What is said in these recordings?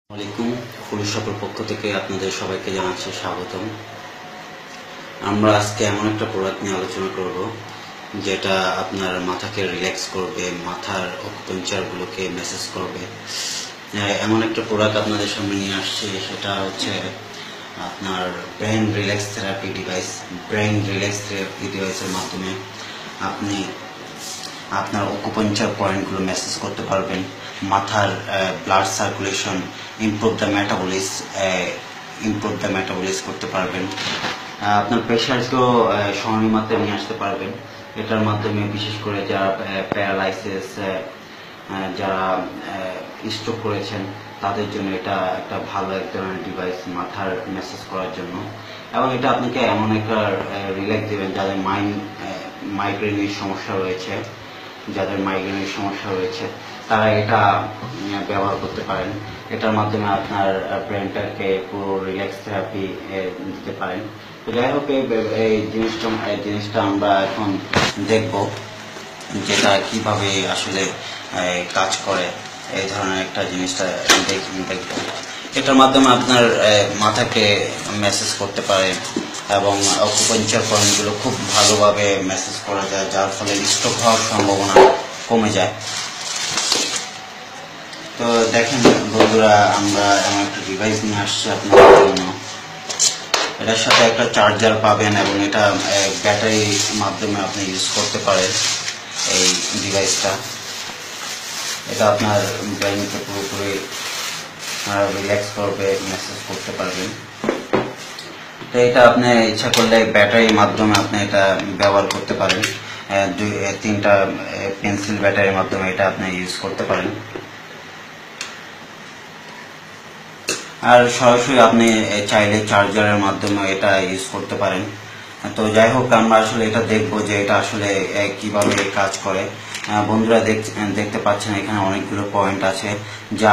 আসসালামু আলাইকুম। ফুলশপের পক্ষ থেকে আপনাদের সবাইকে জানাচ্ছি স্বাগতম। আমরা আজকে এমন একটা প্রোডাক্ট নিয়ে আলোচনা করব যেটা আপনার মাথাকে রিল্যাক্স করবে, মাথার অকুপেঞ্চারগুলোকে মেসেজ করবে। এমন একটা প্রোডাক্ট আপনাদের সামনে নিয়ে আসছি, সেটা হচ্ছে আপনার brain relax therapy device. Brain relax therapy ডিভাইসের মাধ্যমে আপনি আপনার অকুপেঞ্চার পয়েন্টগুলো মেসেজ করতে পারবেন, মাথার ব্লাড সার্কুলেশন ইমপ্রুভ দ্য মেটাবলিস করতে পারবেন, আপনার প্রেশারকেও সহনীয় মাত্রায় নিয়ে আসতে পারবেন। এটার মাধ্যমে বিশেষ করে যারা প্যারালাইসিস, যারা স্ট্রোক করেছেন, তাদের জন্য এটা একটা ভালো এক ধরনের ডিভাইস মাথার মেসেজ করার জন্য। এবং এটা আপনাকে এমন একটা রিল্যাক্স দেবেন যাদের মাইগ্রেনের সমস্যা রয়েছে তারা এটা ব্যবহার করতে পারেন। এটার মাধ্যমে আপনার ব্রেনটাকে পুরো রিল্যাক্স থেরাপি দিতে পারেন। তো যাই হোক, এই জিনিসটা আমরা এখন দেখব যেটা কিভাবে আসলে কাজ করে। এই ধরনের একটা জিনিসটা দেখব। এটার মাধ্যমে আপনার মাথাকে মেসেজ করতে পারে এবং অকুপেঞ্চার পয়েন্টগুলো খুব ভালোভাবে মেসেজ করা যায়, যার ফলে স্ট্রোক হওয়ার সম্ভাবনা কমে যায়। তো দেখেন বন্ধুরা, আমরা এমন একটা ডিভাইস নিয়ে আসছি আপনাদের জন্য। এটার সাথে একটা চার্জার পাবেন এবং এটা ব্যাটারির মাধ্যমে আপনি ইউজ করতে পারেন। এই ডিভাইসটা এটা আপনার ব্রেনকে পুরোপুরি রিল্যাক্স করবে, মেসেজ করতে পারবেন। তো এটা আপনি ইচ্ছা করলে ব্যাটারির মাধ্যমে আপনি এটা ব্যবহার করতে পারেন। 3টা পেন্সিল ব্যাটারির মাধ্যমে এটা আপনি ইউজ করতে পারেন। আর সরাসরি আপনি চাইলে চার্জারের মাধ্যমে এটা ইউজ করতে পারেন। তো যাই হোক, আমরা আসলে এটা দেখব যে এটা আসলে কিভাবে কাজ করে। বন্ধুরা দেখতে পাচ্ছেন এখানে অনেকগুলো পয়েন্ট আছে যা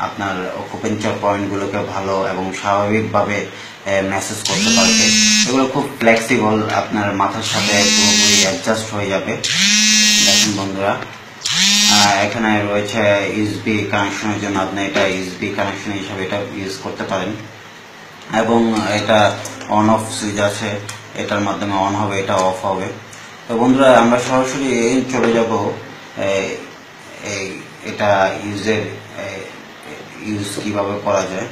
আপনার অকুপেঞ্চার পয়েন্টগুলোকে ভালো এবং স্বাভাবিকভাবে মেসেজ করতে পারবে। এগুলো খুব ফ্লেক্সিবল, আপনার মাথার সাথে পুরোপুরি অ্যাডজাস্ট হয়ে যাবে। দেখেন বন্ধুরা, এখানে রয়েছে ইউএসবি কানেকশনের জন্য, আপনি এটা ইউএসবি কানেকশন হিসাবে এটা ইউজ করতে পারেন। এবং এটা অন অফ সুইচ আছে, এটার মাধ্যমে অন হবে, এটা অফ হবে। তো বন্ধুরা, আমরা সরাসরি চলে যাব এটা ইউজ কিভাবে করা যায়।